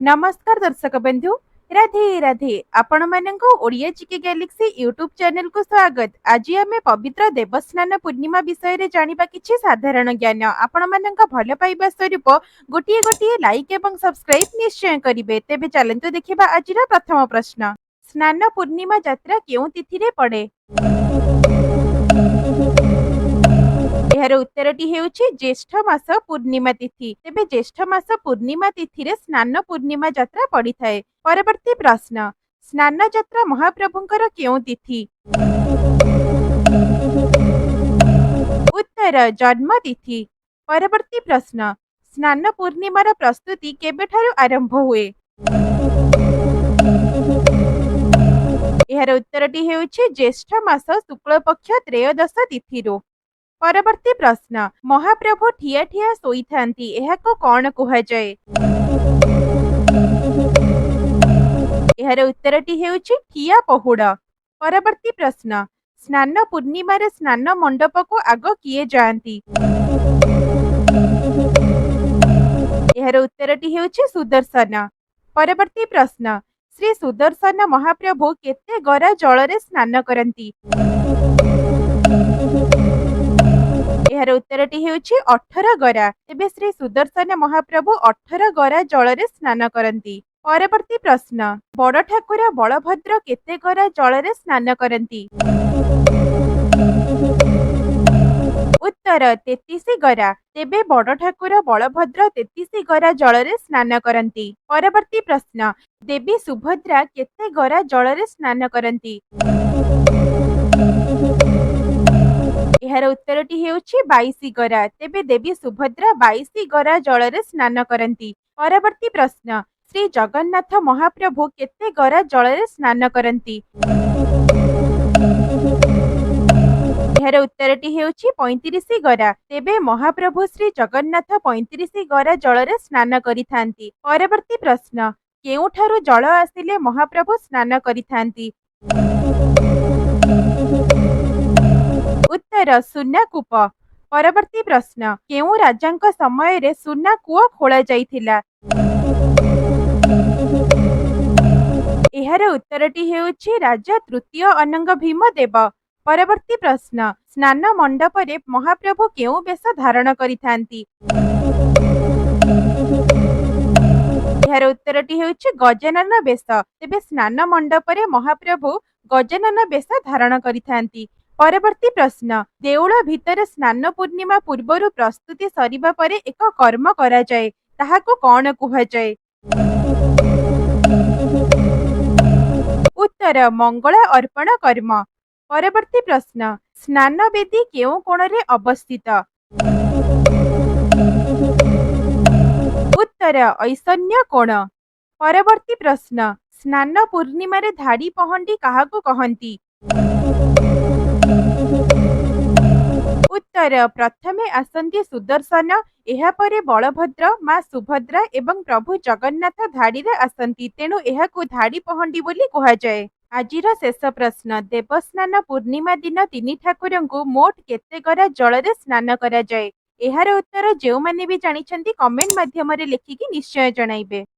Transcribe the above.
नमस्कार दर्शक बंधु राधे राधे आपण मानक ओडिया चिके गैलेक्सी यूट्यूब चैनल को स्वागत। आज आम पवित्र देवस्नान पूर्णिमा विषय रे जानिबा किछि साधारण ज्ञान आपण मानक भल पाइबा स्वरूप गोटिए गोटिए लाइक एवं सब्सक्राइब निश्चय करिवे। तेबे चलंतु देखिबा आजिर प्रथम प्रश्न। स्नान पूर्णिमा यात्रा केउ तिथि रे पड़े? एहार उत्तरटी हेउछि ज्येष्ठ मास पूर्णिमा तिथि। तेबे ज्येष्ठ मास पूर्णिमा तिथि रे स्नान पूर्णिमा यात्रा पड़ी थाए। परवर्ती प्रश्न। स्नान यात्रा महाप्रभुंकर केउ तिथि? उत्तर जन्म तिथि। परवर्ती प्रश्न। स्नान पूर्णिमार प्रस्तुति केबेठारु आरंभ हुए? एहार उत्तरटी हेउछि ज्येष्ठ मास शुक्ल पक्ष त्रयोदश तिथिरु। परवर्ती प्रश्न। महाप्रभु ठिया ठिया सोई थांती एहाको कौन कुहा जाए? एहार उत्तरटी हेउछि ठिया पहुड़। परवर्ती प्रश्न। स्नान पूर्णिमा रे स्नान मंडप को आग किए जाती? एहार उत्तरटी हेउछि सुदर्शन। परवर्ती प्रश्न। श्री सुदर्शन महाप्रभु केते गरा जल रे स्नान करंती? एहार उत्तरटी हेउछि 18 गरा। तेबे श्री सुदर्शन महाप्रभु 18 गरा जल रे स्नान करंती। परवर्ती प्रश्न। बड़ ठाकुर बलभद्र केते गरा जल रे स्नान करंती? उत्तर 33 गरा। तेबे बड़ ठाकुर बलभद्र 33 गरा जल रे स्नान करंती। परवर्ती प्रश्न। देवी सुभद्रा केते गरा जल रे स्नान करंती? एहार उत्तरटी हेउछि 22 गरा। तेबे देवी सुभद्रा 22 गरा जल रे स्नान करंती। परवर्ती प्रश्न। श्री जगन्नाथ महाप्रभु केते गरा जल रे स्नान करंती? एहार उत्तरटी हेउछि 35 गरा। तेबे महाप्रभु श्री जगन्नाथ 35 गरा जल रे स्नान करिथांती। परवर्ती प्रश्न। केउठारु जल आसिले महाप्रभु स्नान करिथांती? उत्तर सुना कूप। परवर्ती प्रश्न। केउ राजांक समय रे सुना कूप खोला जाइथिला? एहार उत्तरटी हेउछि राजा तृतीय अनंग भीम देव। परवर्ती प्रश्न। स्नान मंडप रे महाप्रभु केउ बेश धारण करिथांती? एहार उत्तरटी हेउछि गजानन बेश। तेबे स्नान मंडप रे महाप्रभु गजानन बेश धारण करिथांती। परवर्ती प्रश्न। देउळ भितर स्नान पूर्णिमा पूर्वरु प्रस्तुति सरिबा परे एक कर्म करा जाए ताहाको कौन कुहा जाए? उत्तर मंगल अर्पण कर्म। परवर्ती प्रश्न। स्नान वेदी केउ कोण रे अवस्थित? उत्तर ऐसन्य कोण। परवर्ती प्रश्न। स्नान पूर्णिमा रे धाड़ी पहंडी काहाको कहंती? उत्तर प्रथमे आसंती सुदर्शन, एहा परे बलभद्र, मां सुभद्रा एवं प्रभु जगन्नाथ धाड़ी रे आसंती, तेणु एहाकु धाड़ी पहंडी बोली कुहा जाए। आजिर शेष प्रश्न। देवस्नान पूर्णिमा दिन तिनि ठाकुरंकु मोट केते गरा जल रे स्नान करा जाए? एहार उत्तर जेउ माने भी जानिछंती कमेंट माध्यम रे लेखिकी निश्चय जणाइबे।